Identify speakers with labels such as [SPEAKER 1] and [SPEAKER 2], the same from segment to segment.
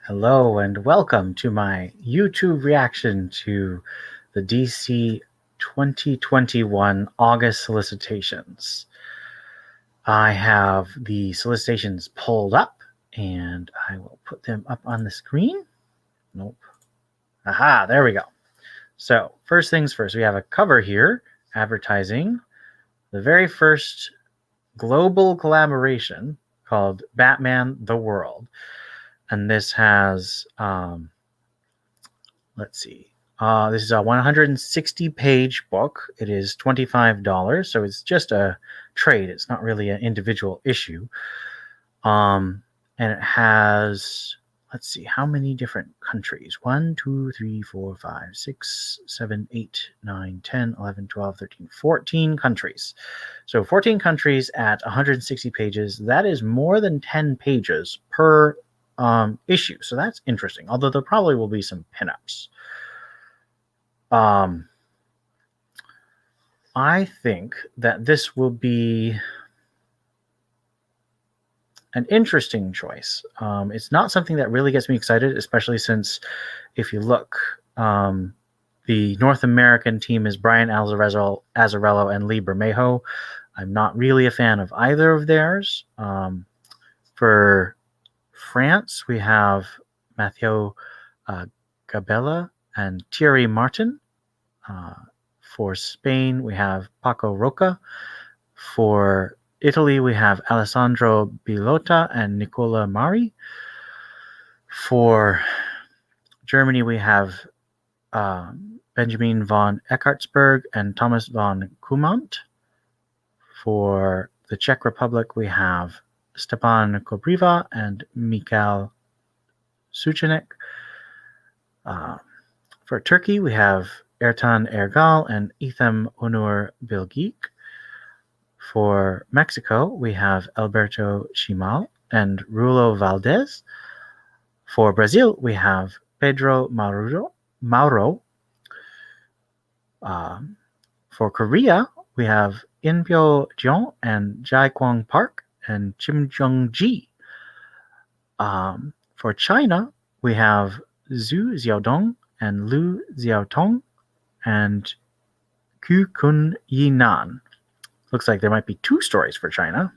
[SPEAKER 1] Hello and welcome to my YouTube reaction to the DC 2021 August solicitations. I have the solicitations pulled up and I will put them up on the screen. Nope. Aha, there we go. So first things first, we have a cover here advertising the very first global collaboration called Batman the World. And this has, let's see, this is a 160-page book. It is $25, so it's just a trade. It's not really an individual issue. And it has, let's see, how many different countries? 1, 2, 3, 4, 5, 6, 7, 8, 9, 10, 11, 12, 13, 14 countries. So 14 countries at 160 pages. That is more than 10 pages per issue, so that's interesting, although there probably will be some pinups. I think that this will be an interesting choice. It's not something that really gets me excited, especially since if you look, the North American team is Brian Azzarello and Lee Bermejo. I'm not really a fan of either of theirs. For France, we have Mathieu Gabella and Thierry Martin. For Spain, we have Paco Roca. For Italy, we have Alessandro Bilota and Nicola Mari. For Germany, we have Benjamin von Eckartsberg and Thomas von Kumant. For the Czech Republic, we have Stepan Kopriva and Mikhail Suchanek. For Turkey, we have Ertan Ergal and Ethem Onur Bilgeek. For Mexico, we have Alberto Chimal and Rulo Valdez. For Brazil, we have Pedro Mauro. For Korea, we have Inpyo Jeon and Jai Kwang Park and Chim Jung Ji. For China, we have Zhu Xiaodong and Lu Xiaotong and Ku Kun Yinan. Looks like there might be 2 stories for China.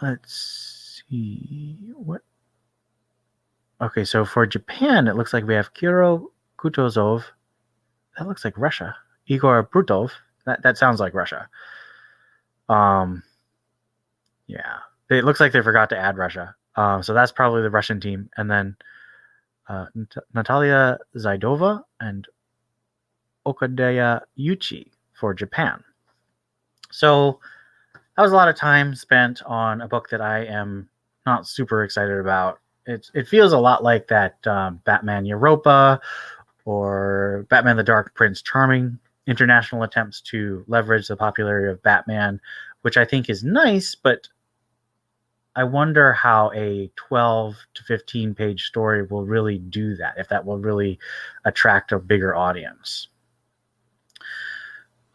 [SPEAKER 1] Let's see what. Okay, so for Japan, it looks like we have Kiro Kutuzov. That looks like Russia. Igor Brutov. That sounds like Russia. Yeah. It looks like they forgot to add Russia. So that's probably the Russian team. And then Natalia Zaidova and Okadaya Yuchi for Japan. So that was a lot of time spent on a book that I am not super excited about. It feels a lot like that Batman Europa or Batman the Dark Prince Charming international attempts to leverage the popularity of Batman, which I think is nice, but I wonder how a 12 to 15 page story will really do that, if that will really attract a bigger audience.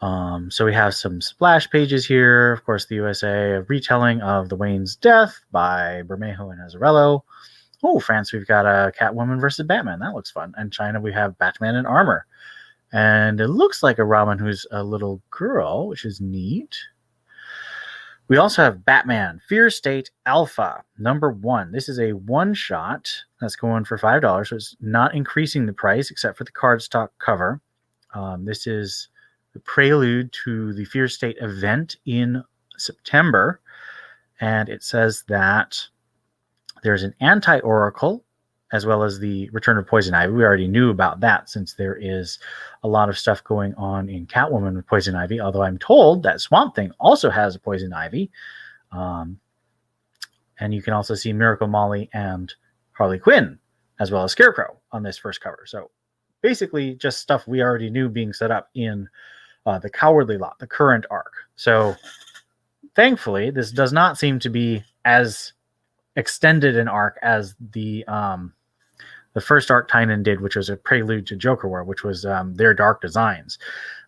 [SPEAKER 1] So we have some splash pages here. Of course, the USA, a retelling of the Wayne's death by Bermejo and Azzarello. Oh, France, we've got a Catwoman versus Batman. That looks fun. And China, we have Batman in armor. And it looks like a Robin who's a little girl, which is neat. We also have Batman Fear State Alpha #1. This is a one-shot that's going for $5, so it's not increasing the price except for the cardstock cover. This is the prelude to the Fear State event in September, and it says that there's an anti-Oracle as well as the return of Poison Ivy. We already knew about that since there is a lot of stuff going on in Catwoman with Poison Ivy, although I'm told that Swamp Thing also has a Poison Ivy. And you can also see Miracle Molly and Harley Quinn, as well as Scarecrow on this first cover. So basically just stuff we already knew being set up in the Cowardly Lot, the current arc. So thankfully, this does not seem to be as extended an arc as the first arc Tynan did, which was a prelude to Joker War, which was their Dark Designs.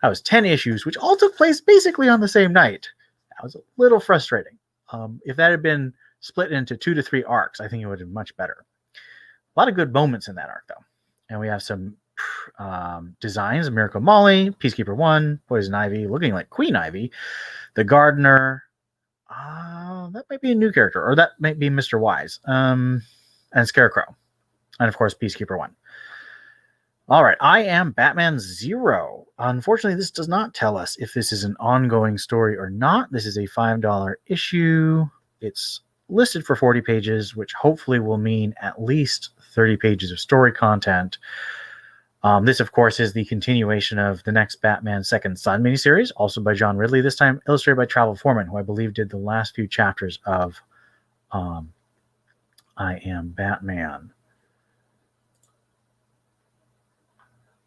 [SPEAKER 1] That was 10 issues, which all took place basically on the same night. That was a little frustrating. If that had been split into 2 to 3 arcs, I think it would have been much better. A lot of good moments in that arc, though. And we have some designs: Miracle Molly, Peacekeeper 1, Poison Ivy, looking like Queen Ivy, the Gardener. That might be a new character, or that might be Mr. Wise, and Scarecrow, and of course Peacekeeper 1. All right, I Am Batman 0. Unfortunately, this does not tell us if this is an ongoing story or not. This is a $5 issue. It's listed for 40 pages, which hopefully will mean at least 30 pages of story content. This, of course, is the continuation of the next Batman Second Son miniseries, also by John Ridley, this time illustrated by Travel Foreman, who I believe did the last few chapters of I Am Batman.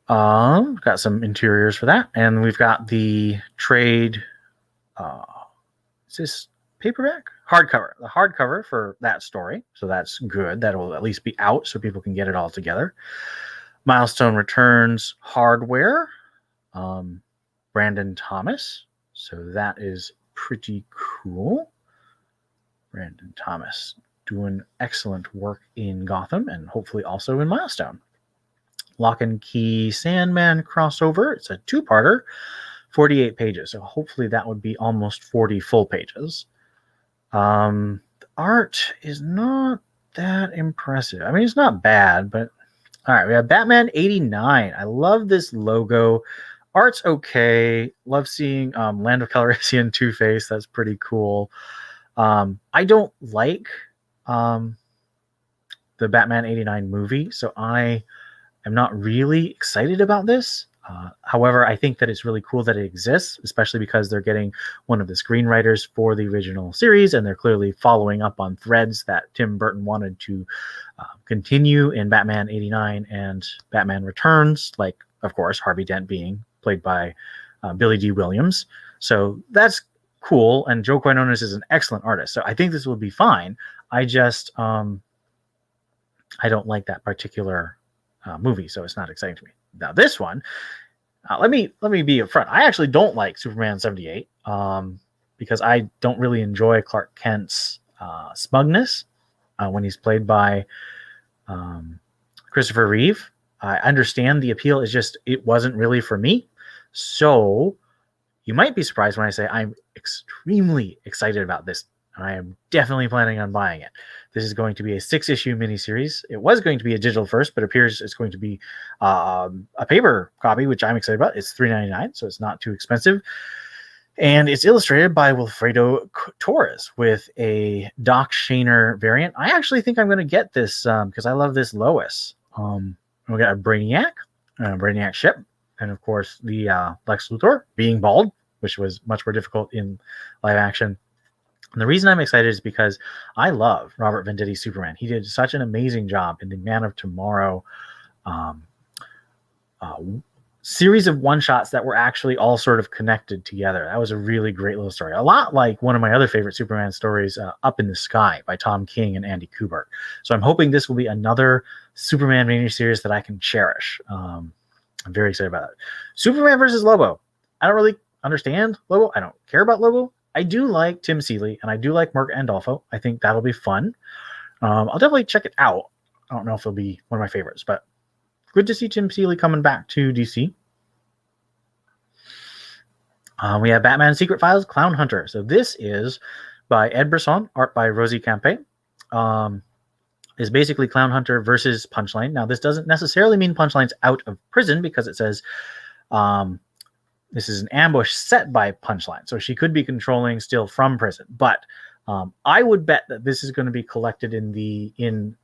[SPEAKER 1] Got some interiors for that, and we've got the trade. Is this paperback? Hardcover. The hardcover for that story, so that's good. That will at least be out so people can get it all together. Milestone returns hardware. Brandon Thomas. So that is pretty cool. Brandon Thomas doing excellent work in Gotham and hopefully also in Milestone. Lock and Key Sandman crossover. It's a 2-parter, 48 pages. So hopefully that would be almost 40 full pages. The art is not that impressive. I mean, it's not bad, but all right, we have Batman 89. I love this logo. Art's okay. Love seeing Land of Calrissian Two-Face. That's pretty cool. I don't like the Batman 89 movie, so I am not really excited about this. However, I think that it's really cool that it exists, especially because they're getting one of the screenwriters for the original series, and they're clearly following up on threads that Tim Burton wanted to continue in Batman 89 and Batman Returns, like, of course, Harvey Dent being played by Billy D. Williams. So that's cool, and Joe Quinones is an excellent artist, so I think this will be fine. I just I don't like that particular movie, so it's not exciting to me. Now this one, let me be upfront. I actually don't like Superman 78 because I don't really enjoy Clark Kent's smugness when he's played by Christopher Reeve. I understand the appeal. It's just it wasn't really for me. So you might be surprised when I say I'm extremely excited about this. I am definitely planning on buying it. This is going to be a 6-issue miniseries. It was going to be a digital first, but appears it's going to be a paper copy, which I'm excited about. It's $3.99, so it's not too expensive. And it's illustrated by Wilfredo Torres with a Doc Shaner variant. I actually think I'm going to get this because I love this Lois. We got a Brainiac ship, and of course the Lex Luthor being bald, which was much more difficult in live action. And the reason I'm excited is because I love Robert Venditti's Superman. He did such an amazing job in the Man of Tomorrow series of one-shots that were actually all sort of connected together. That was a really great little story. A lot like one of my other favorite Superman stories, Up in the Sky by Tom King and Andy Kubert. So I'm hoping this will be another Superman miniseries that I can cherish. I'm very excited about it. Superman versus Lobo. I don't really understand Lobo. I don't care about Lobo. I do like Tim Seeley, and I do like Mark Andolfo. I think that'll be fun. I'll definitely check it out. I don't know if it'll be one of my favorites, but good to see Tim Seeley coming back to DC. We have Batman Secret Files, Clown Hunter. So this is by Ed Brisson, art by Rosie Campe. Is basically Clown Hunter versus Punchline. Now, this doesn't necessarily mean Punchline's out of prison because it says this is an ambush set by Punchline. So she could be controlling still from prison. But I would bet that this is going to be collected in the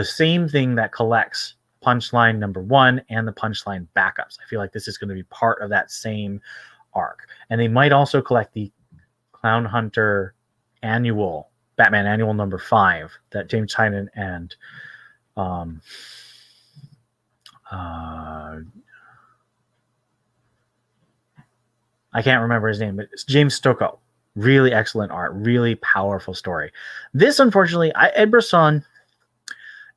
[SPEAKER 1] same thing that collects Punchline #1 and the Punchline backups. I feel like this is going to be part of that same arc. And they might also collect the Clown Hunter annual, Batman annual #5 that James Tynion and I can't remember his name, but it's James Stocco. Really excellent art, really powerful story. This, unfortunately, Ed Brisson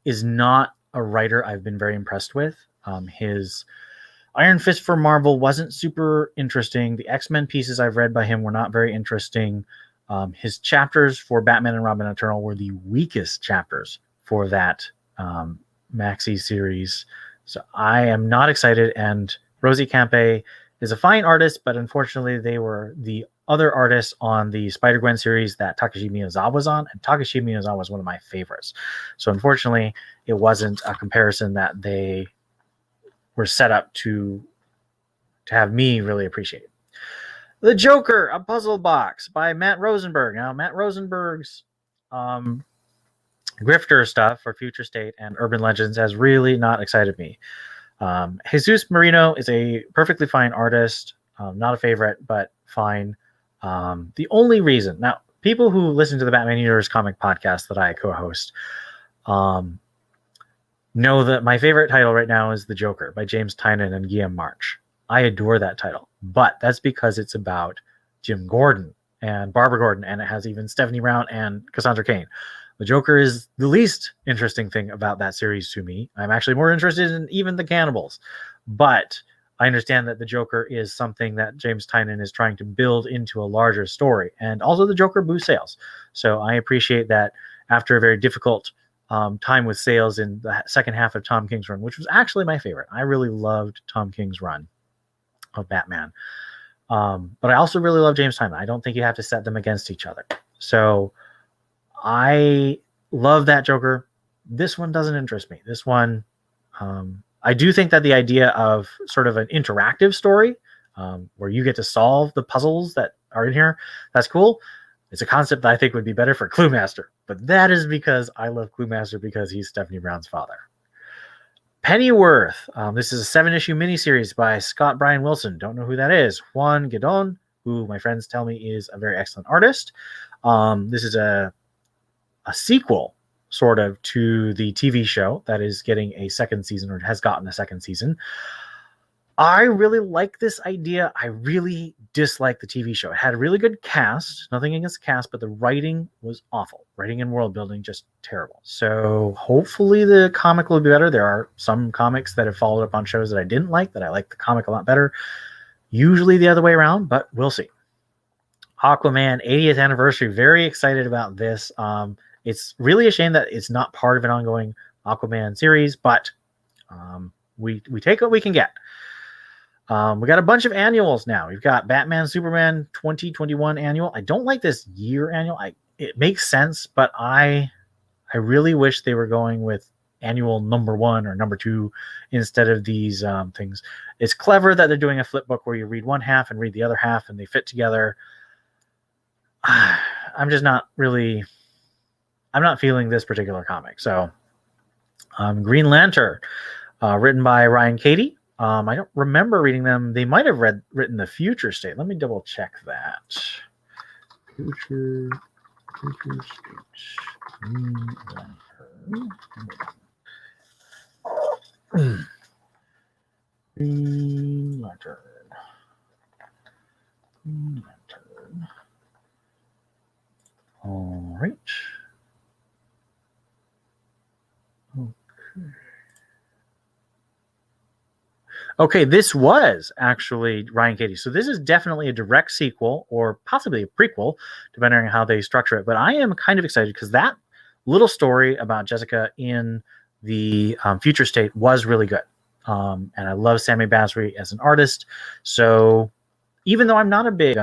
[SPEAKER 1] is not a writer I've been very impressed with. His Iron Fist for Marvel wasn't super interesting. The X-Men pieces I've read by him were not very interesting. His chapters for Batman and Robin Eternal were the weakest chapters for that maxi series. So I am not excited. And Rosie Campe is a fine artist, but unfortunately they were the other artists on the Spider-Gwen series that Takashi Miyazawa was on, and Takashi Miyazawa was one of my favorites. So unfortunately, it wasn't a comparison that they were set up to have me really appreciate. The Joker, a puzzle box by Matt Rosenberg. Now, Matt Rosenberg's grifter stuff for Future State and Urban Legends has really not excited me. Jesus Marino is a perfectly fine artist, not a favorite, but fine. The only reason, now, people who listen to the Batman Universe comic podcast that I co-host know that my favorite title right now is The Joker by James Tynion and Guillaume March. I adore that title, but that's because it's about Jim Gordon and Barbara Gordon, and it has even Stephanie Brown and Cassandra Cain. The Joker is the least interesting thing about that series to me. I'm actually more interested in even the cannibals, but I understand that the Joker is something that James Tynion is trying to build into a larger story, and also the Joker boosts sales. So I appreciate that after a very difficult time with sales in the second half of Tom King's run, which was actually my favorite. I really loved Tom King's run of Batman. But I also really love James Tynion. I don't think you have to set them against each other. So I love that Joker. This one doesn't interest me. This one, I do think that the idea of sort of an interactive story where you get to solve the puzzles that are in here, that's cool. It's a concept that I think would be better for Clue Master, but that is because I love Clue Master because he's Stephanie Brown's father. Pennyworth. This is a 7-issue miniseries by Scott Bryan Wilson. Don't know who that is. Juan Guidon, who my friends tell me is a very excellent artist. This is a sequel, sort of, to the TV show that is getting a second season, or has gotten a second season. I really like this idea. I really dislike the TV show. It had a really good cast, nothing against the cast, but the writing was awful. Writing and world building, just terrible. So hopefully the comic will be better. There are some comics that have followed up on shows that I didn't like, that I like the comic a lot better. Usually the other way around, but we'll see. Aquaman 80th anniversary. Very excited about this. It's really a shame that it's not part of an ongoing Aquaman series, but we take what we can get. We got a bunch of annuals now. We've got Batman Superman 2021 annual. I don't like this year annual. It makes sense, but I really wish they were going with annual number 1 or number 2 instead of these things. It's clever that they're doing a flip book where you read one half and read the other half and they fit together. I'm not feeling this particular comic. So Green Lantern, written by Ryan Cady. I don't remember reading them. They might have written the Future State. Let me double check that. Future State. Green Lantern. Green Lantern. Green Lantern. All right. Okay, this was actually Ryan Cady. So this is definitely a direct sequel or possibly a prequel, depending on how they structure it. But I am kind of excited because that little story about Jessica in the Future State was really good. And I love Sammy Basri as an artist. So even though I'm not a big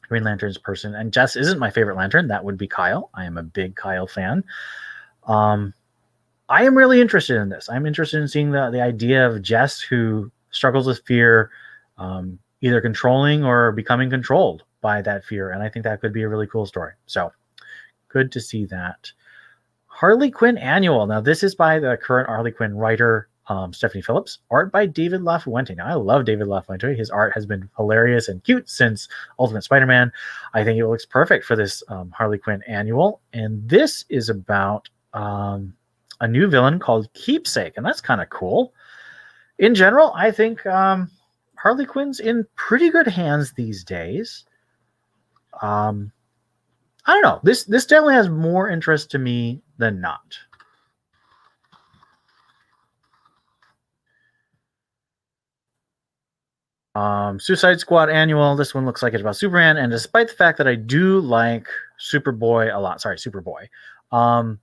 [SPEAKER 1] Green Lanterns person, and Jess isn't my favorite Lantern, that would be Kyle. I am a big Kyle fan. I am really interested in this. I'm interested in seeing the idea of Jess, who struggles with fear, either controlling or becoming controlled by that fear. And I think that could be a really cool story. So good to see that. Harley Quinn Annual. Now, this is by the current Harley Quinn writer, Stephanie Phillips. Art by David LaFuente. Now, I love David LaFuente. His art has been hilarious and cute since Ultimate Spider-Man. I think it looks perfect for this Harley Quinn Annual. And this is about a new villain called Keepsake, and that's kind of cool. In general, I think Harley Quinn's in pretty good hands these days. I don't know. This definitely has more interest to me than not. Suicide Squad Annual. This one looks like it's about Superman, and despite the fact that I do like Superboy a lot, Superboy, I'm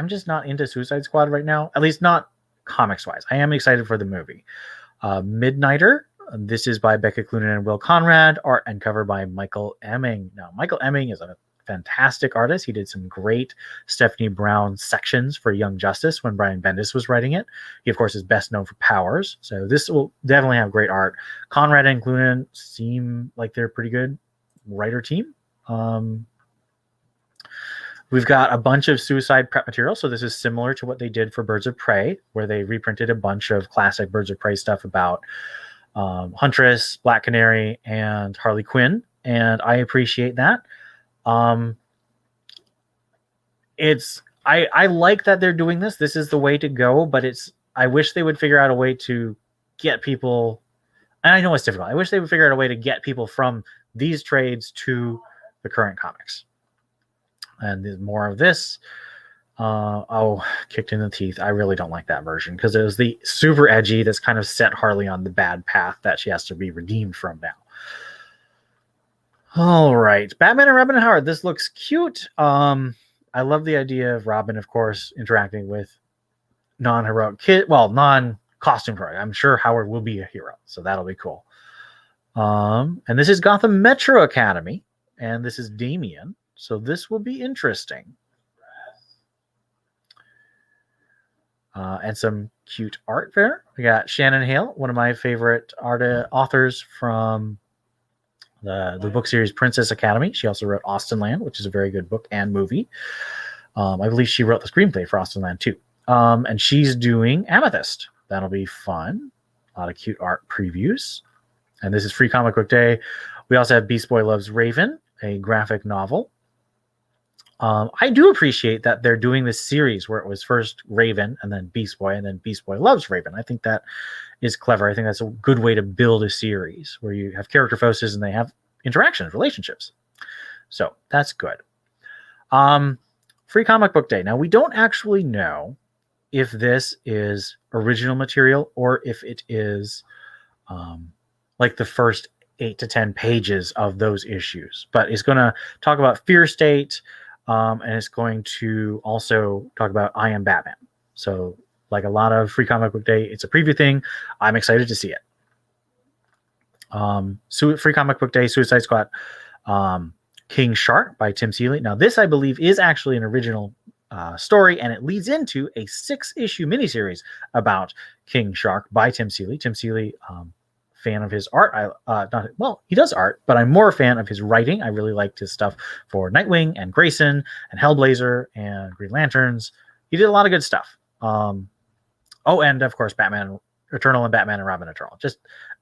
[SPEAKER 1] just not into Suicide Squad right now, at least not comics-wise. I am excited for the movie. Midnighter. This is by Becca Cloonan and Will Conrad. Art and cover by Michael Emming. Now, Michael Emming is a fantastic artist. He did some great Stephanie Brown sections for Young Justice when Brian Bendis was writing it. He, of course, is best known for Powers. So this will definitely have great art. Conrad and Cloonan seem like they're a pretty good writer team. We've got a bunch of Suicide prep material. So this is similar to what they did for Birds of Prey, where they reprinted a bunch of classic Birds of Prey stuff about Huntress, Black Canary, and Harley Quinn. And I appreciate that. I like that they're doing this. This is the way to go, but I wish they would figure out a way to get people, and I know it's difficult. I wish they would figure out a way to get people from these trades to the current comics. And there's more of this. Kicked in the teeth. I really don't like that version because it was the super edgy that's kind of set Harley on the bad path that she has to be redeemed from now. All right, Batman and Robin and Howard. This looks cute. I love the idea of Robin, of course, interacting with non-heroic non-costume heroic. I'm sure Howard will be a hero, so that'll be cool. And this is Gotham Metro Academy, and this is Damian. So this will be interesting. And some cute art there. We got Shannon Hale, one of my favorite authors from the book series Princess Academy. She also wrote Austin Land, which is a very good book and movie. I believe she wrote the screenplay for Austin Land too. And she's doing Amethyst. That'll be fun. A lot of cute art previews. And this is Free Comic Book Day. We also have Beast Boy Loves Raven, a graphic novel. I do appreciate that they're doing this series where it was first Raven and then Beast Boy and then Beast Boy Loves Raven. I think that is clever. I think that's a good way to build a series where you have character focuses and they have interactions, relationships. So that's good. Free Comic Book Day. Now, we don't actually know if this is original material or if it is like the first 8 to 10 pages of those issues. But it's going to talk about Fear State, and it's going to also talk about I Am Batman. So like a lot of Free Comic Book Day, it's a preview thing. I'm excited to see it. Free Comic Book Day, Suicide Squad, King Shark by Tim Seeley. Now this, I believe, is actually an original story, and it leads into a 6-issue miniseries about King Shark by Tim Seeley. Tim Seeley, fan of his art. He does art, but I'm more a fan of his writing. I really liked his stuff for Nightwing and Grayson and Hellblazer and Green Lanterns. He did a lot of good stuff. And of course, Batman Eternal and Batman and Robin Eternal.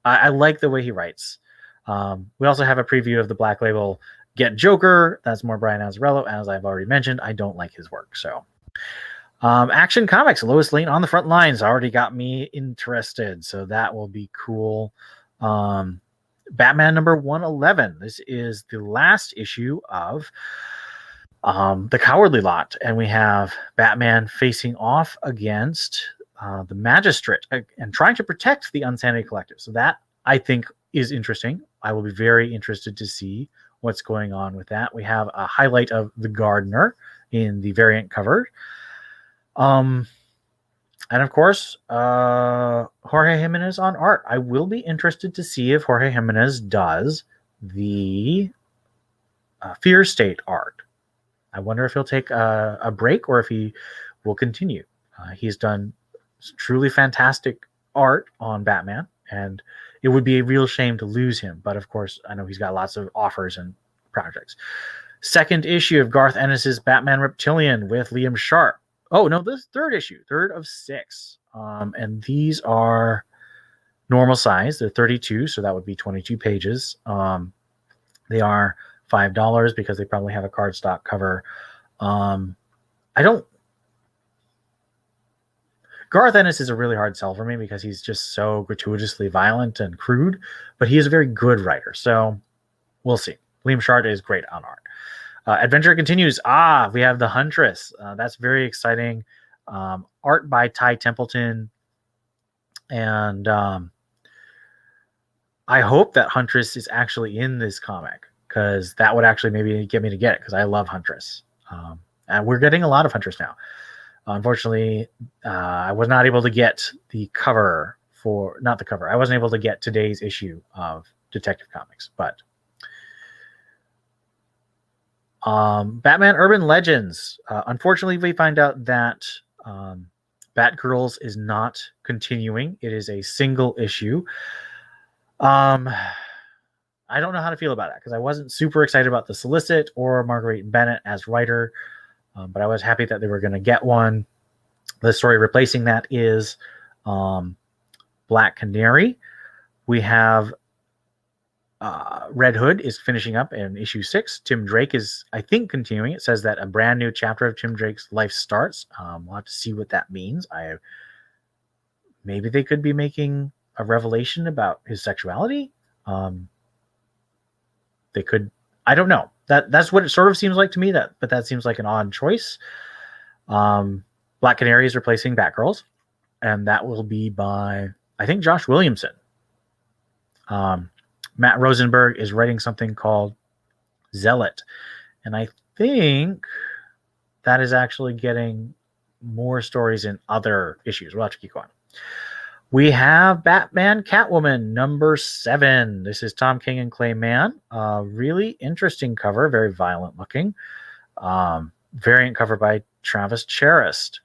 [SPEAKER 1] I like the way he writes. We also have a preview of the Black Label Get Joker. That's more Brian Azzarello. As I've already mentioned, I don't like his work. So Action Comics, Lois Lane on the Front Lines already got me interested. So that will be cool. Batman number 111. This is the last issue of the Cowardly Lot. And we have Batman facing off against the Magistrate and trying to protect the Unsanity Collective. So that, I think, is interesting. I will be very interested to see what's going on with that. We have a highlight of the Gardener in the variant cover. And of course, Jorge Jimenez on art. I will be interested to see if Jorge Jimenez does the Fear State art. I wonder if he'll take a break or if he will continue. He's done truly fantastic art on Batman, and it would be a real shame to lose him. But of course, I know he's got lots of offers and projects. Second issue of Garth Ennis's Batman Reptilian with Liam Sharp. Oh, no, this third issue, 3rd of 6. And these are normal size. They're 32, so that would be 22 pages. They are $5 because they probably have a cardstock cover. Garth Ennis is a really hard sell for me because he's just so gratuitously violent and crude, but he is a very good writer. So we'll see. Liam Sharp is great on art. Adventure continues. We have the Huntress. That's very exciting. Art by Ty Templeton and I hope that Huntress is actually in this comic, because that would actually maybe get me to get it, because I love Huntress. And we're getting a lot of Huntress now. Unfortunately, I was not able to get the cover for, not the cover, I wasn't able to get today's issue of Detective Comics, but Batman Urban Legends. Unfortunately, we find out that Batgirls is not continuing. It is a single issue. I don't know how to feel about it, because I wasn't super excited about the Solicit or Marguerite Bennett as writer, but I was happy that they were going to get one. The story replacing that is Black Canary. We have Red Hood is finishing up in issue 6. Tim Drake is, I think, continuing. It says that a brand new chapter of Tim Drake's life starts. We'll have to see what that means. Maybe they could be making a revelation about his sexuality. They could. I don't know. That's what it sort of seems like to me. But that seems like an odd choice. Black Canary is replacing Batgirls, and that will be by, I think, Josh Williamson. Matt Rosenberg is writing something called Zealot, and I think that is actually getting more stories in other issues. We'll have to keep going. We have Batman Catwoman number 7. This is Tom King and Clay Mann. Really interesting cover, very violent looking. Variant cover by Travis Charest.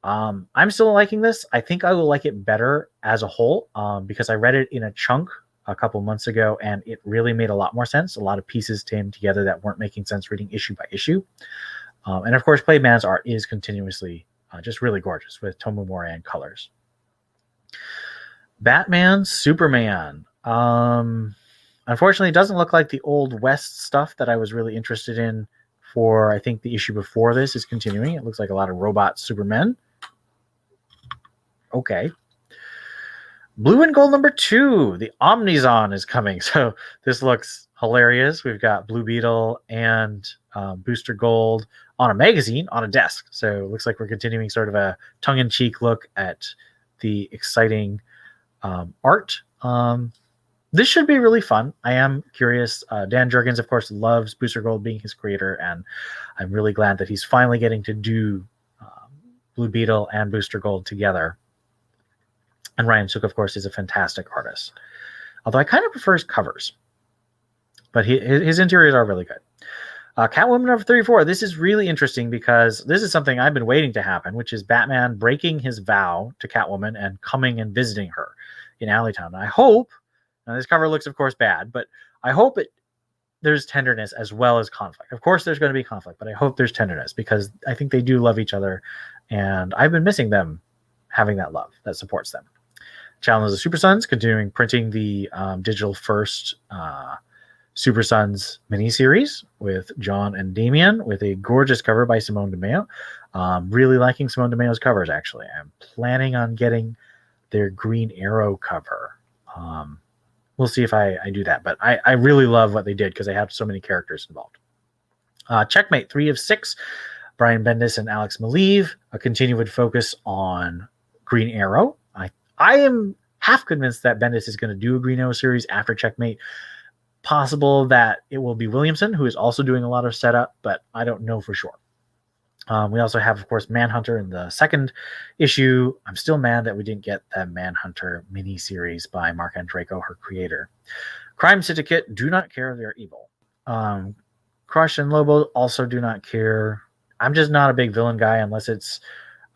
[SPEAKER 1] I'm still liking this. I think I will like it better as a whole, because I read it in a chunk a couple months ago, and it really made a lot more sense. A lot of pieces came together that weren't making sense reading issue by issue. And of course, Clay Mann's art is continuously just really gorgeous with Tomu Moran colors. Batman Superman. Unfortunately, it doesn't look like the Old West stuff that I was really interested in for, I think, the issue before this is continuing. It looks like a lot of robot Supermen. Okay. Blue and Gold number 2. The Omnizon is coming. So this looks hilarious. We've got Blue Beetle and Booster Gold on a magazine on a desk. So it looks like we're continuing sort of a tongue-in-cheek look at the exciting art. This should be really fun. I am curious. Dan Jurgens, of course, loves Booster Gold being his creator, and I'm really glad that he's finally getting to do Blue Beetle and Booster Gold together. And Ryan Sook, of course, is a fantastic artist. Although I kind of prefer his covers. But his interiors are really good. Catwoman number 34. This is really interesting because this is something I've been waiting to happen, which is Batman breaking his vow to Catwoman and coming and visiting her in Alleytown. And I hope, now this cover looks, of course, bad, but I hope there's tenderness as well as conflict. Of course, there's going to be conflict, but I hope there's tenderness, because I think they do love each other, and I've been missing them having that love that supports them. Challenge of the Super Sons, continuing printing the digital first Super Sons miniseries with John and Damian, with a gorgeous cover by Simone DeMeo. Really liking Simone DeMeo's covers, actually. I'm planning on getting their Green Arrow cover. We'll see if I do that, but I really love what they did because they have so many characters involved. Checkmate 3 of 6, Brian Bendis and Alex Maleev, a continued focus on Green Arrow. I am half convinced that Bendis is going to do a Green Arrow series after Checkmate. Possible that it will be Williamson, who is also doing a lot of setup, but I don't know for sure. We also have, of course, Manhunter in the second issue. I'm still mad that we didn't get the Manhunter mini-series by Mark Andreyko, her creator. Crime Syndicate do not care, they're evil. Crush and Lobo also do not care. I'm just not a big villain guy unless it's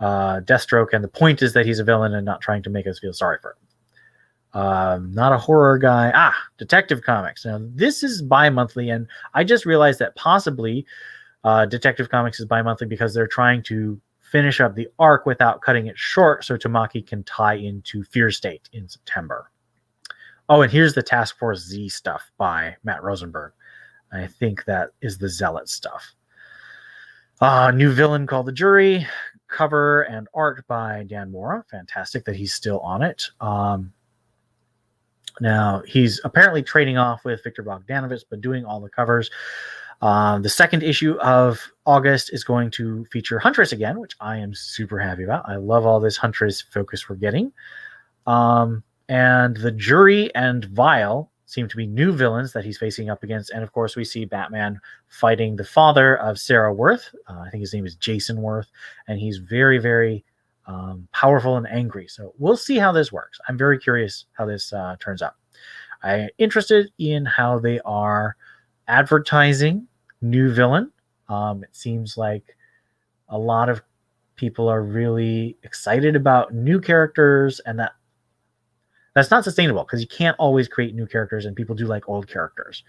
[SPEAKER 1] Deathstroke, and the point is that he's a villain and not trying to make us feel sorry for him. Not a horror guy. Detective Comics. Now, this is bi-monthly, and I just realized that possibly Detective Comics is bi-monthly because they're trying to finish up the arc without cutting it short so Tamaki can tie into Fear State in September. Oh, and here's the Task Force Z stuff by Matt Rosenberg. I think that is the Zealot stuff. New villain called The Jury. Cover and art by Dan Mora. Fantastic that he's still on it. Now, he's apparently trading off with Victor Bogdanovich, but doing all the covers. The second issue of August is going to feature Huntress again, which I am super happy about. I love all this Huntress focus we're getting. And the Jury and Vile seem to be new villains that he's facing up against. And of course, we see Batman fighting the father of Sarah Worth. I think his name is Jason Worth. And he's very, very powerful and angry. So we'll see how this works. I'm very curious how this turns out. I'm interested in how they are advertising new villain. It seems like a lot of people are really excited about new characters, and that's not sustainable because you can't always create new characters, and people do like old characters.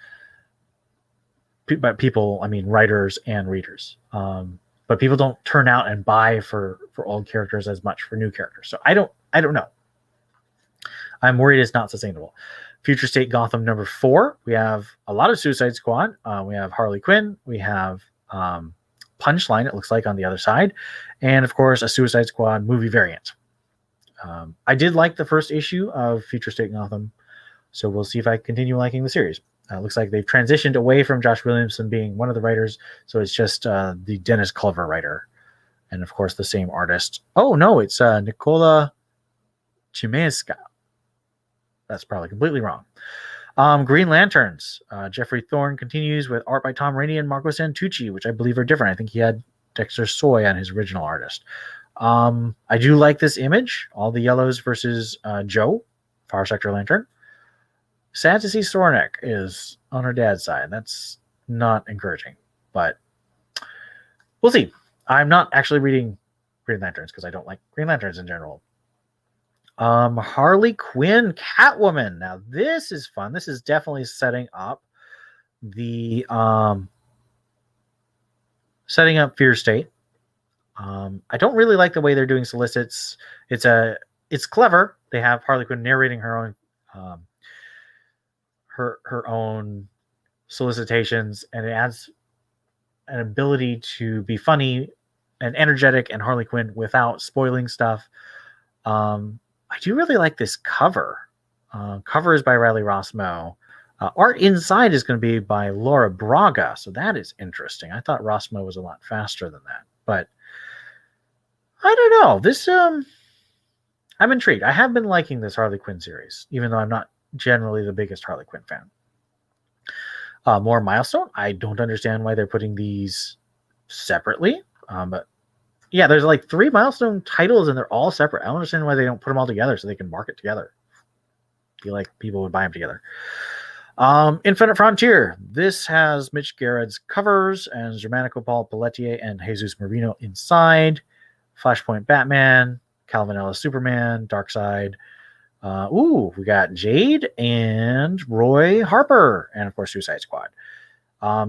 [SPEAKER 1] But people, I mean writers and readers. But people don't turn out and buy for old characters as much for new characters. So I don't know. I'm worried it's not sustainable. Future State Gotham number 4. We have a lot of Suicide Squad. We have Harley Quinn. We have Punchline, it looks like, on the other side. And of course, a Suicide Squad movie variant. I did like the first issue of Future State Gotham. So we'll see if I continue liking the series. Looks like they've transitioned away from Josh Williamson being one of the writers. So it's just the Dennis Culver writer. And of course, the same artist. Oh, no, it's Nicola Chimeska. That's probably completely wrong. Green Lanterns. Jeffrey Thorne continues with art by Tom Rainey and Marco Santucci, which I believe are different. I think he had Dexter Soy on his original artist. I do like this image. All the yellows versus Joe, Far Sector Lantern. Sad to see Sornek is on her dad's side. That's not encouraging, but we'll see. I'm not actually reading Green Lanterns because I don't like Green Lanterns in general. Harley Quinn, Catwoman. Now this is fun. This is definitely setting up Fear State. I don't really like the way they're doing solicits. It's clever. They have Harley Quinn narrating her own her own solicitations, and it adds an ability to be funny and energetic and Harley Quinn without spoiling stuff. I do really like this cover. Cover is by Riley Rossmo. Art inside is going to be by Laura Braga, so that is interesting. I thought Rossmo was a lot faster than that, but I don't know. This I'm intrigued. I have been liking this Harley Quinn series, even though I'm not generally the biggest Harley Quinn fan. More Milestone. I don't understand why they're putting these separately, but yeah, there's like 3 Milestone titles and they're all separate. I don't understand why they don't put them all together so they can market together. I feel like people would buy them together. Infinite Frontier. This has Mitch Garrett's covers and Germanico Paul Pelletier and Jesus Marino inside. Flashpoint Batman, Calvin Ellis Superman, Darkseid. We got Jade and Roy Harper, and of course Suicide Squad.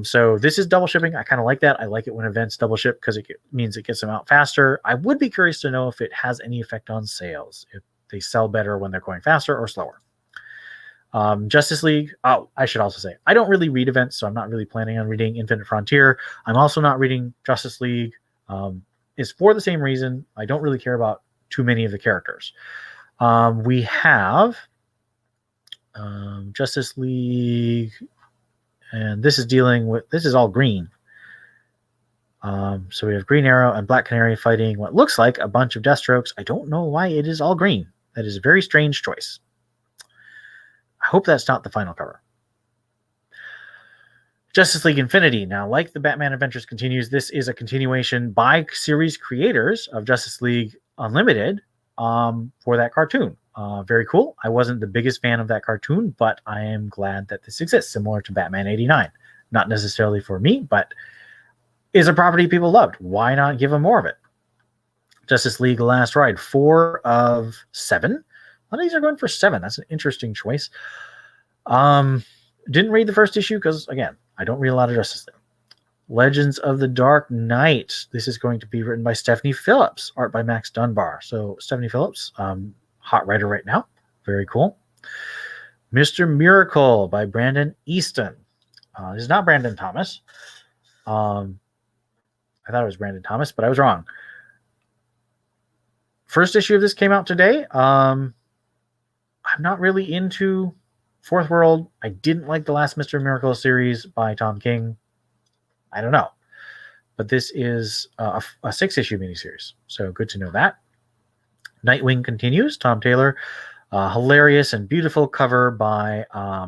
[SPEAKER 1] So this is double shipping. I kind of like that. I like it when events double ship because it means it gets them out faster. I would be curious to know if it has any effect on sales, if they sell better when they're going faster or slower. Justice League. Oh, I should also say, I don't really read events, so I'm not really planning on reading Infinite Frontier. I'm also not reading Justice League. It's for the same reason. I don't really care about too many of the characters. We have Justice League, and this is all green. So we have Green Arrow and Black Canary fighting what looks like a bunch of Deathstrokes. I don't know why it is all green. That is a very strange choice. I hope that's not the final cover. Justice League Infinity. Now, like the Batman Adventures Continues, this is a continuation by series creators of Justice League Unlimited for that cartoon. Very cool. I wasn't the biggest fan of that cartoon, but I am glad that this exists, similar to Batman 89. Not necessarily for me, but is a property people loved. Why not give them more of it? Justice League Last Ride, 4 of 7. A lot of these are going for 7. That's an interesting choice. Didn't read the first issue because, again, I don't read a lot of Justice League. Legends of the Dark Knight. This is going to be written by Stephanie Phillips, art by Max Dunbar. So Stephanie Phillips, hot writer right now. Very cool. Mr. Miracle by Brandon Easton. This is not Brandon Thomas. I thought it was Brandon Thomas, but I was wrong. First issue of this came out today. I'm not really into Fourth World. I didn't like the last Mr. Miracle series by Tom King. I don't know. But this is a 6-issue miniseries. So good to know that. Nightwing continues. Tom Taylor. Hilarious and beautiful cover by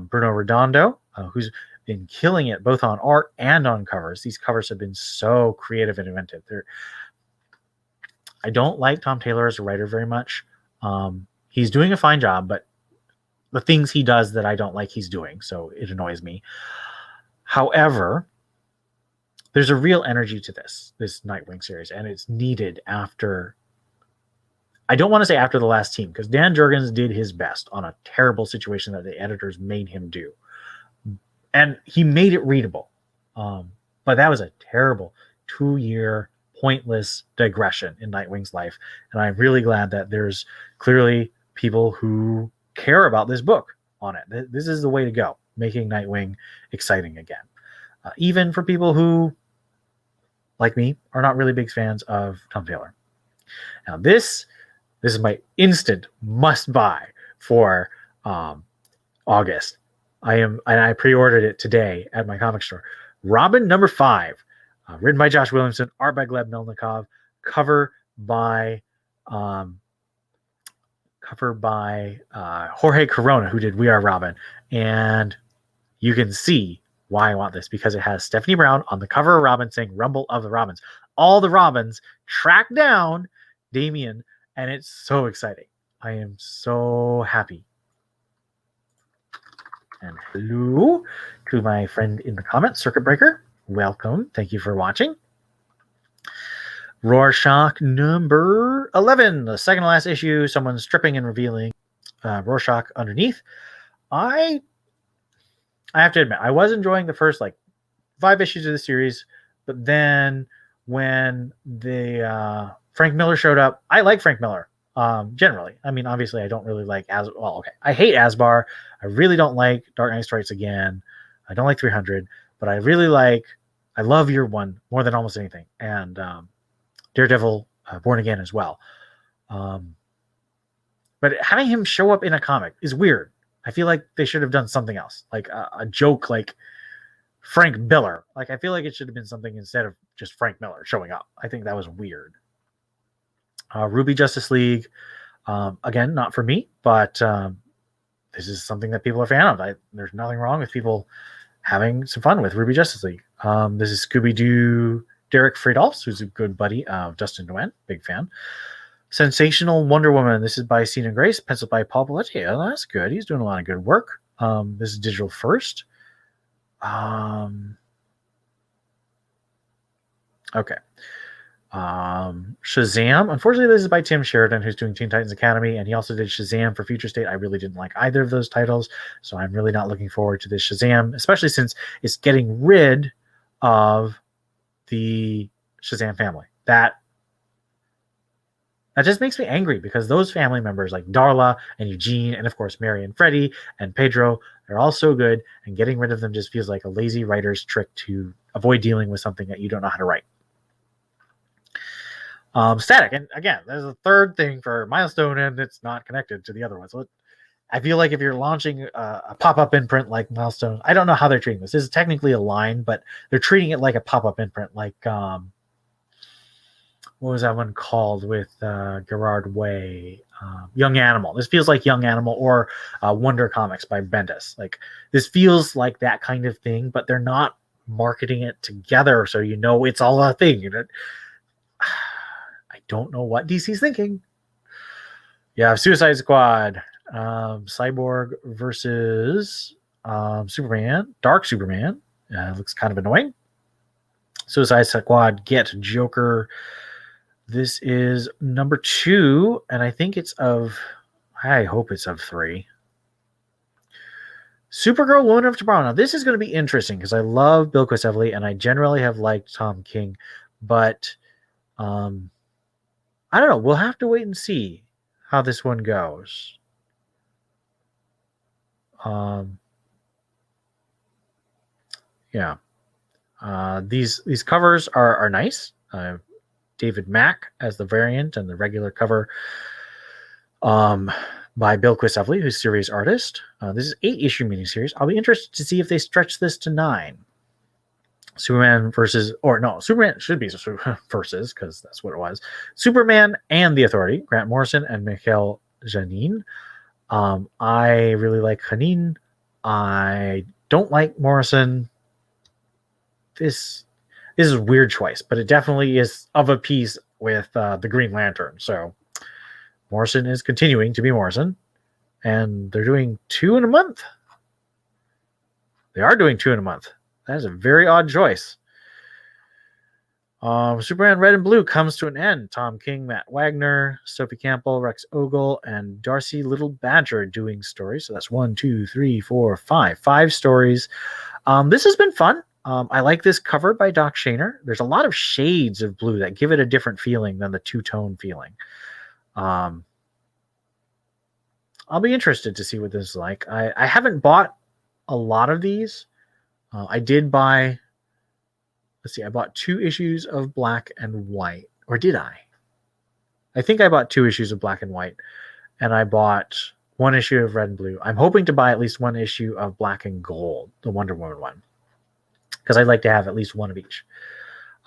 [SPEAKER 1] Bruno Redondo, who's been killing it both on art and on covers. These covers have been so creative and inventive. I don't like Tom Taylor as a writer very much. He's doing a fine job, but the things he does that I don't like, he's doing, so it annoys me. However, there's a real energy to this Nightwing series, and it's needed after. I don't want to say after the last team, because Dan Jurgens did his best on a terrible situation that the editors made him do. And he made it readable. But that was a terrible 2-year pointless digression in Nightwing's life. And I'm really glad that there's clearly people who care about this book on it. This is the way to go, making Nightwing exciting again. Even for people who, like me, are not really big fans of Tom Taylor. Now this is my instant must buy for August. I pre-ordered it today at my comic store. Robin number 5, written by Josh Williamson, art by Gleb Melnikov, cover by Jorge Corona, who did We Are Robin. And you can see why I want this, because it has Stephanie Brown on the cover of Robin saying Rumble of the Robins. All the Robins track down Damian, and it's so exciting. I am so happy. And hello to my friend in the comments, Circuit Breaker. Welcome. Thank you for watching. Rorschach number 11, the second to last issue. Someone stripping and revealing Rorschach underneath. I have to admit, I was enjoying the first 5 issues of the series, but then when the Frank Miller showed up, I like Frank Miller. Generally, I mean, obviously I don't really like I hate Asbar. I really don't like Dark Knight Strikes Again. I don't like 300, but I love Year One more than almost anything. And Daredevil Born Again as well. But having him show up in a comic is weird. I feel like they should have done something else, like a joke like Frank Miller. I feel like it should have been something instead of just Frank Miller showing up. I think that was weird. Ruby Justice League, again, not for me, but this is something that people are a fan of. There's nothing wrong with people having some fun with Ruby Justice League. This is Scooby-Doo Derek Friedolfs, who's a good buddy of Justin Nguyen, big fan. Sensational Wonder Woman. This is by Sina Grace, penciled by Paul Paletti. Oh, that's good. He's doing a lot of good work. This is digital first. Okay. Shazam. Unfortunately, this is by Tim Sheridan, who's doing Teen Titans Academy, and he also did Shazam for Future State. I really didn't like either of those titles, so I'm really not looking forward to this Shazam, especially since it's getting rid of the Shazam family. That just makes me angry, because those family members like Darla and Eugene and, of course, Mary and Freddie and Pedro, they're all so good, and getting rid of them just feels like a lazy writer's trick to avoid dealing with something that you don't know how to write. Static, and again, there's a third thing for Milestone, and it's not connected to the other one. So I feel like if you're launching a pop-up imprint like Milestone, I don't know how they're treating this. This is technically a line, but they're treating it like a pop-up imprint, like what was that one called with Gerard Way? Young Animal. This feels like Young Animal or Wonder Comics by Bendis. This feels like that kind of thing, but they're not marketing it together, so it's all a thing. I don't know what DC's thinking. Yeah, Suicide Squad, Cyborg versus Superman, Dark Superman. Looks kind of annoying. Suicide Squad Get Joker. This is number 2, and I hope it's of 3. Supergirl, Woman of Tomorrow. Now, this is going to be interesting, because I love Bill Quisevely, and I generally have liked Tom King, but I don't know. We'll have to wait and see how this one goes. Yeah. These covers are nice. David Mack as the variant, and the regular cover by Bill Quisevely, who's series artist. This is 8-issue miniseries. I'll be interested to see if they stretch this to 9. Superman should be versus, because that's what it was. Superman and the Authority, Grant Morrison and Michael Janine. I really like Hanin. I don't like Morrison. This is a weird choice, but it definitely is of a piece with the Green Lantern. So Morrison is continuing to be Morrison, and they're doing 2 in a month. They are doing 2 in a month. That is a very odd choice. Superman Red and Blue comes to an end. Tom King, Matt Wagner, Sophie Campbell, Rex Ogle, and Darcy Little Badger doing stories. So that's 1, 2, 3, 4, 5. 5 stories. This has been fun. I like this cover by Doc Shaner. There's a lot of shades of blue that give it a different feeling than the two-tone feeling. I'll be interested to see what this is like. I haven't bought a lot of these. I did buy... Let's see, I bought 2 issues of Black and White. Or did I? I think I bought 2 issues of Black and White. And I bought 1 issue of Red and Blue. I'm hoping to buy at least 1 issue of Black and Gold, the Wonder Woman one. Because I'd like to have at least 1 of each.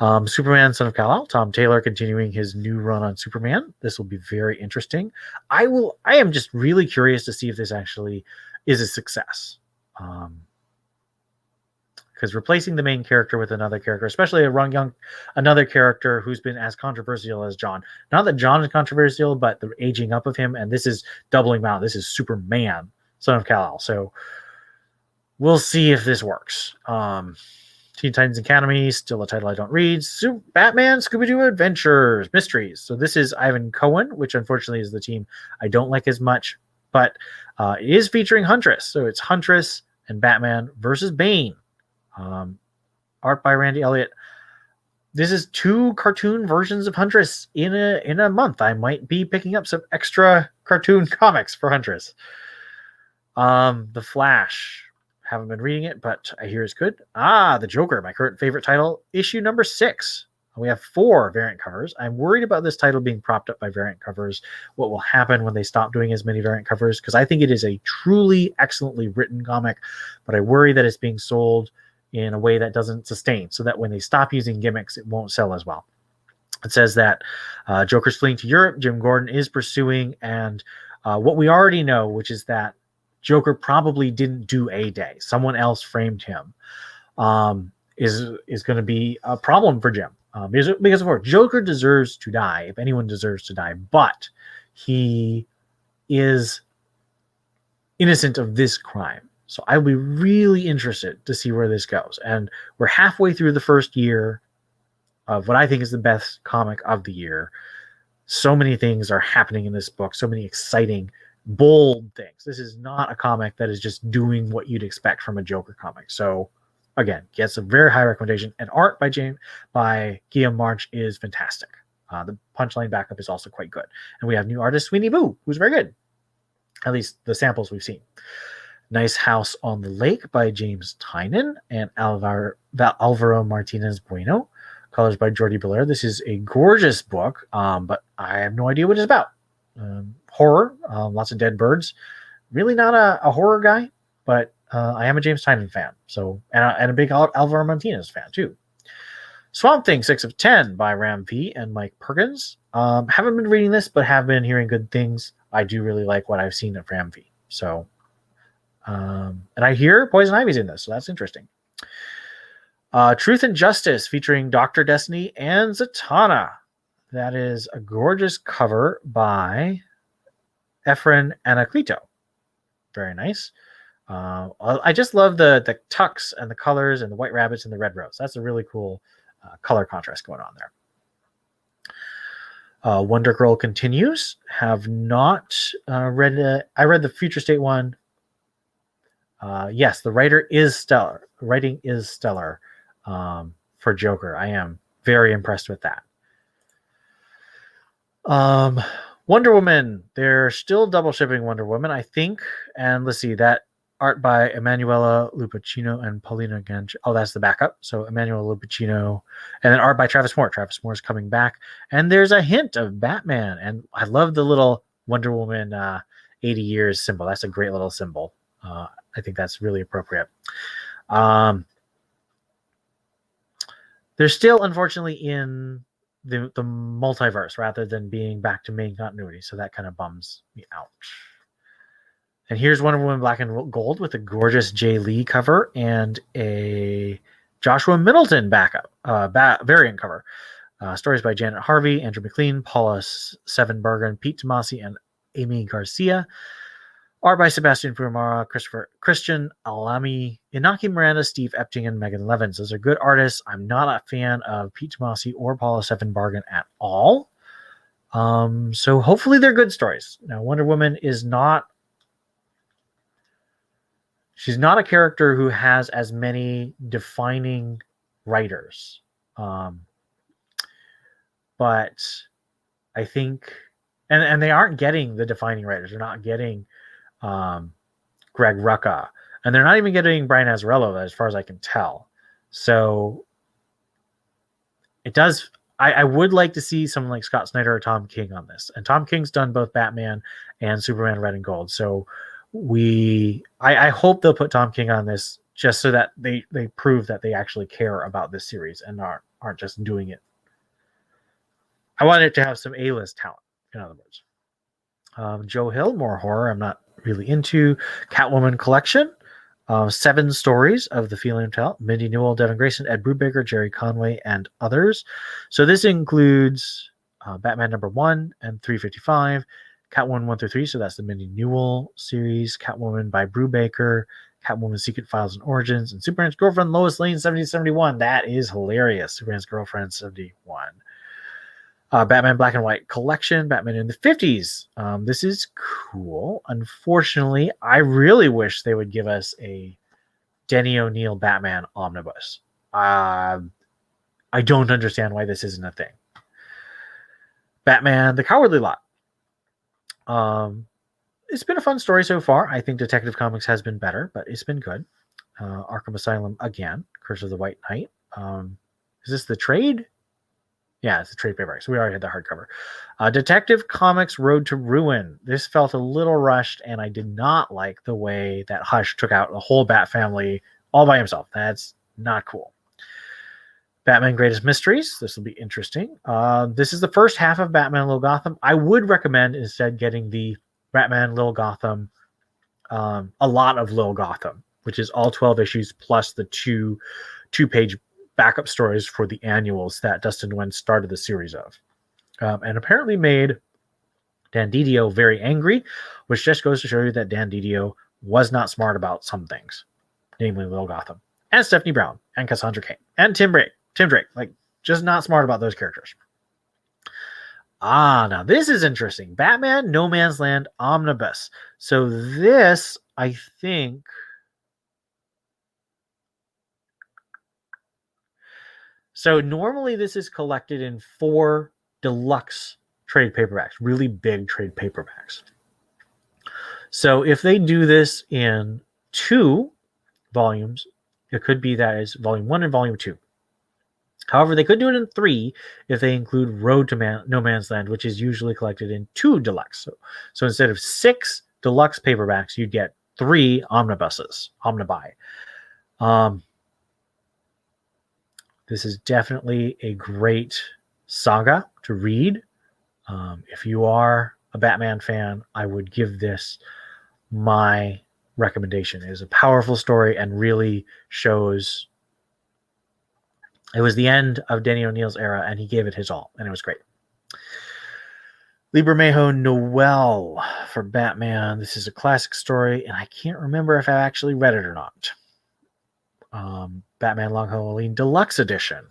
[SPEAKER 1] Superman, Son of Kal-El. Tom Taylor continuing his new run on Superman. This will be very interesting. I am just really curious to see if this actually is a success. Because replacing the main character with another character, especially another character who's been as controversial as John. Not that John is controversial, but the aging up of him, and this is doubling him out. This is Superman, Son of Kal-El. So we'll see if this works. Teen Titans Academy, still a title I don't read. Batman, Scooby-Doo Adventures, Mysteries. So this is Ivan Cohen, which unfortunately is the team I don't like as much, but it is featuring Huntress. So it's Huntress and Batman versus Bane. Art by Randy Elliott. This is 2 cartoon versions of Huntress in a month. I might be picking up some extra cartoon comics for Huntress. The Flash. Haven't been reading it, but I hear it's good. The Joker, my current favorite title, issue number 6. We have 4 variant covers. I'm worried about this title being propped up by variant covers. What will happen when they stop doing as many variant covers? Because I think it is a truly excellently written comic, but I worry that it's being sold in a way that doesn't sustain, so that when they stop using gimmicks, it won't sell as well. It says that Joker's fleeing to Europe, Jim Gordon is pursuing, and what we already know, which is that Joker probably didn't do a day. Someone else framed him. Is going to be a problem for Jim. Because of course, Joker deserves to die, if anyone deserves to die, but he is innocent of this crime. So I'll be really interested to see where this goes. And we're halfway through the first year of what I think is the best comic of the year. So many things are happening in this book. So many exciting, bold things. This is not a comic that is just doing what you'd expect from a Joker comic. So again, gets a very high recommendation. And art by Guillaume March is fantastic. The punchline backup is also quite good. And we have new artist Sweeney Boo, who's very good. At least the samples we've seen. Nice House on the Lake by James Tynan and Alvaro Martinez Bueno. Colors by Jordi Belair. This is a gorgeous book, but I have no idea what it's about. Horror, lots of dead birds. Really not a horror guy, but I am a James Tynan fan. So and a big Alvaro Martinez fan too. Swamp Thing 6 of 10 by Ram V and Mike Perkins. Haven't been reading this, but have been hearing good things. I do really like what I've seen of Ram V. So. And I hear Poison Ivy's in this, so that's interesting. Truth and Justice featuring Dr. Destiny and Zatanna. That is a gorgeous cover by Efren Anacleto. Very nice. I just love the tucks and the colors and the white rabbits and the red rose. That's a really cool color contrast going on there. Wonder Girl continues. Have not read. I read the Future State one. Yes, the writing is stellar for Joker. I am very impressed with that. Wonder Woman. They're still double shipping Wonder Woman, I think. And let's see, that art by Emanuela Lupacino and Paulina Ganch. Oh, that's the backup. So Emanuela Lupacino. And then art by Travis Moore. Travis Moore is coming back. And there's a hint of Batman. And I love the little Wonder Woman 80 years symbol. That's a great little symbol. I think that's really appropriate. They're still, unfortunately, in the multiverse rather than being back to main continuity. So that kind of bums me out. And here's Wonder Woman Black and Gold with a gorgeous Jay Lee cover and a Joshua Middleton backup variant cover. Stories by Janet Harvey, Andrew McLean, Paula Sevenbergen, Pete Tomasi, and Amy Garcia. Art by Sebastian Fumara, Christian Alami, Inaki Miranda, Steve Epting, and Megan Levins. Those are good artists. I'm not a fan of Pete Tomasi or Paula Sevenbergen at all. So hopefully they're good stories. Now, Wonder Woman is not... She's not a character who has as many defining writers. But I think... And they aren't getting the defining writers. They're not getting... Greg Rucka, and they're not even getting Brian Azzarello, as far as I can tell. So it does. I would like to see someone like Scott Snyder or Tom King on this, and Tom King's done both Batman and Superman Red and Gold. So I hope they'll put Tom King on this just so that they prove that they actually care about this series and aren't just doing it. I want it to have some A-list talent, in other words. Joe Hill, more horror. I'm not really into. Catwoman collection, 7 stories of the Feeling Tale. Mindy Newell, Devin Grayson, Ed Brubaker, Jerry Conway, and others. So this includes Batman number 1 and 355, Catwoman 1 through 3. So that's the Mindy Newell series. Catwoman by Brubaker, Catwoman Secret Files and Origins, and Superman's Girlfriend Lois Lane 7071. That is hilarious. Superman's Girlfriend 71. Batman Black and White collection, Batman in the 50s. This is cool. Unfortunately, I really wish they would give us a Denny O'Neil Batman omnibus. I don't understand why this isn't a thing. Batman The Cowardly Lot. It's been a fun story so far. I think Detective Comics has been better, but it's been good. Arkham Asylum again, Curse of the White Knight. Is this the trade? Yeah, it's the trade paperback. So we already had the hardcover. Detective Comics Road to Ruin. This felt a little rushed, and I did not like the way that Hush took out the whole Bat family all by himself. That's not cool. Batman Greatest Mysteries. This will be interesting. This is the first half of Batman Little Gotham. I would recommend instead getting the Batman Little Gotham, a lot of Little Gotham, which is all 12 issues plus the two-page backup stories for the annuals that Dustin Nguyen started the series of. And apparently made Dan Didio very angry, which just goes to show you that Dan Didio was not smart about some things, namely Little Gotham, and Stephanie Brown, and Cassandra Cain, and Tim Drake, like, just not smart about those characters. Now this is interesting. Batman No Man's Land Omnibus. So this, I think... So normally this is collected in 4 deluxe trade paperbacks, really big trade paperbacks. So if they do this in 2 volumes, it could be that is volume 1 and volume 2. However, they could do it in 3 if they include Road to No Man's Land, which is usually collected in 2 deluxe. So instead of 6 deluxe paperbacks, you'd get 3 omnibi. This is definitely a great saga to read. If you are a Batman fan, I would give this my recommendation. It is a powerful story and really shows it was the end of Denny O'Neil's era, and he gave it his all, and it was great. Lee Bermejo Noel for Batman. This is a classic story, and I can't remember if I actually read it or not. Batman Long Halloween Deluxe Edition.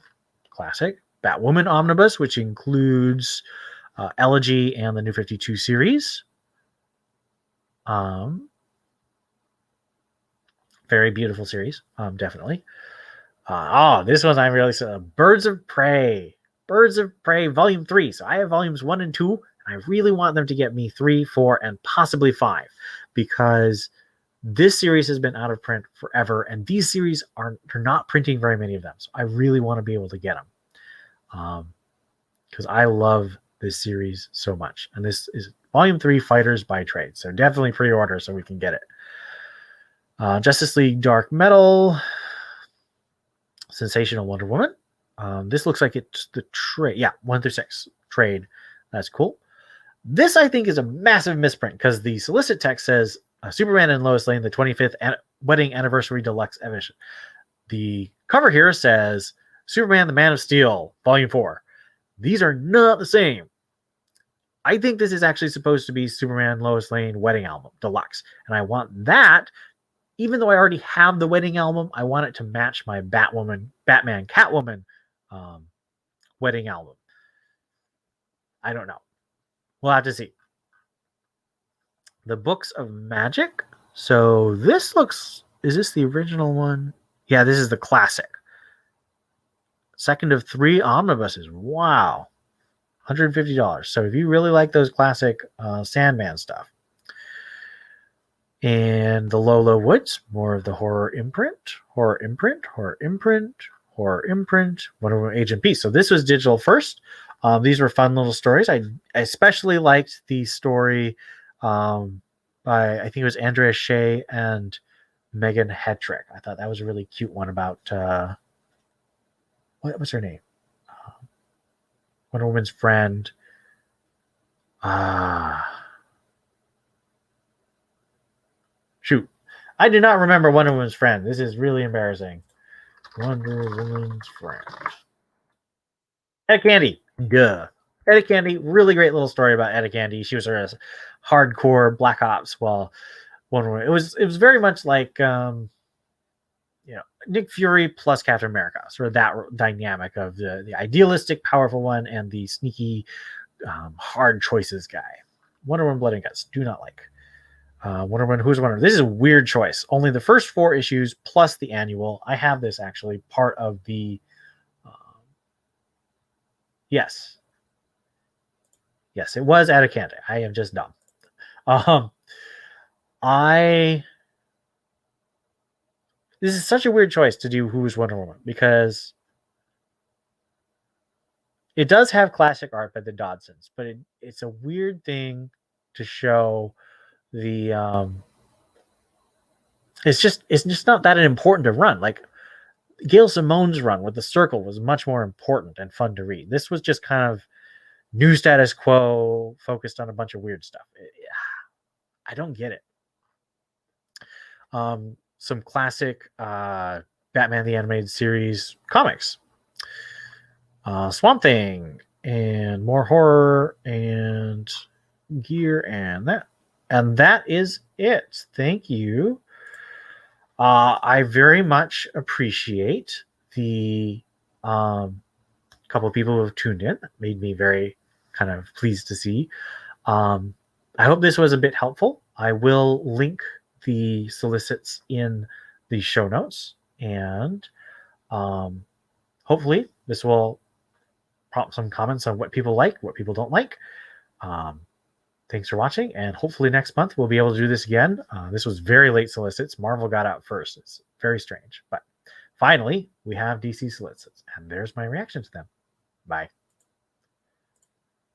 [SPEAKER 1] Classic. Batwoman Omnibus, which includes Elegy and the New 52 series. Very beautiful series, definitely. This one I'm really excited. Birds of Prey. Birds of Prey Volume 3. So I have volumes 1 and 2, and I really want them to get me 3, 4, and possibly 5, because this series has been out of print forever, and these series they're not printing very many of them. So I really want to be able to get them, because I love this series so much. And this is Volume 3, Fighters by Trade. So definitely pre-order so we can get it. Justice League Dark Metal. Sensational Wonder Woman. This looks like it's the trade. Yeah, 1 through 6 trade. That's cool. This, I think, is a massive misprint because the solicit text says Superman and Lois Lane, the 25th Wedding Anniversary Deluxe Edition. The cover here says Superman, the Man of Steel, Volume 4. These are not the same. I think this is actually supposed to be Superman, Lois Lane Wedding Album Deluxe. And I want that, even though I already have the wedding album, I want it to match my Batman, Catwoman wedding album. I don't know. We'll have to see. The Books of Magic. So this looks, is this the original one? Yeah, this is the classic. Second of 3 omnibuses. Wow. $150. So if you really like those classic Sandman stuff. And the Lola Woods, more of the horror imprint, Wonder Woman Agent Peace. So this was digital first. These were fun little stories. I especially liked the story by, I think it was Andrea Shea and Megan Hetrick. I thought that was a really cute one about, what was her name? Wonder Woman's friend. Shoot. I do not remember Wonder Woman's friend. This is really embarrassing. Wonder Woman's friend. Etta Candy. Duh. Etta Candy, really great little story about Etta Candy. She was a hardcore Black Ops while Wonder Woman. It was very much like Nick Fury plus Captain America, sort of that dynamic of the idealistic, powerful one and the sneaky, hard choices guy. Wonder Woman Blood and Guts, do not like. Wonder Woman, Who's Wonder? This is a weird choice. Only the first 4 issues plus the annual. I have this actually part of the. Yes, it was Etta Candy. I am just dumb. This is such a weird choice to do Who's Wonder Woman because it does have classic art by the Dodsons, but it's a weird thing to show the it's just not that important to run. Like Gail Simone's run with the Circle was much more important and fun to read. This was just kind of new status quo, focused on a bunch of weird stuff. I don't get it. Some classic Batman the Animated Series comics. Swamp Thing and more horror and gear and that. And that is it. Thank you. I very much appreciate the couple of people who have tuned in. That made me very kind of pleased to see. I hope this was a bit helpful. I will link the solicits in the show notes, and hopefully this will prompt some comments on what people like, what people don't like. Thanks for watching, and hopefully next month we'll be able to do this again. This was very late solicits. Marvel got out first. It's very strange, but finally we have DC solicits, and there's my reaction to them. Bye.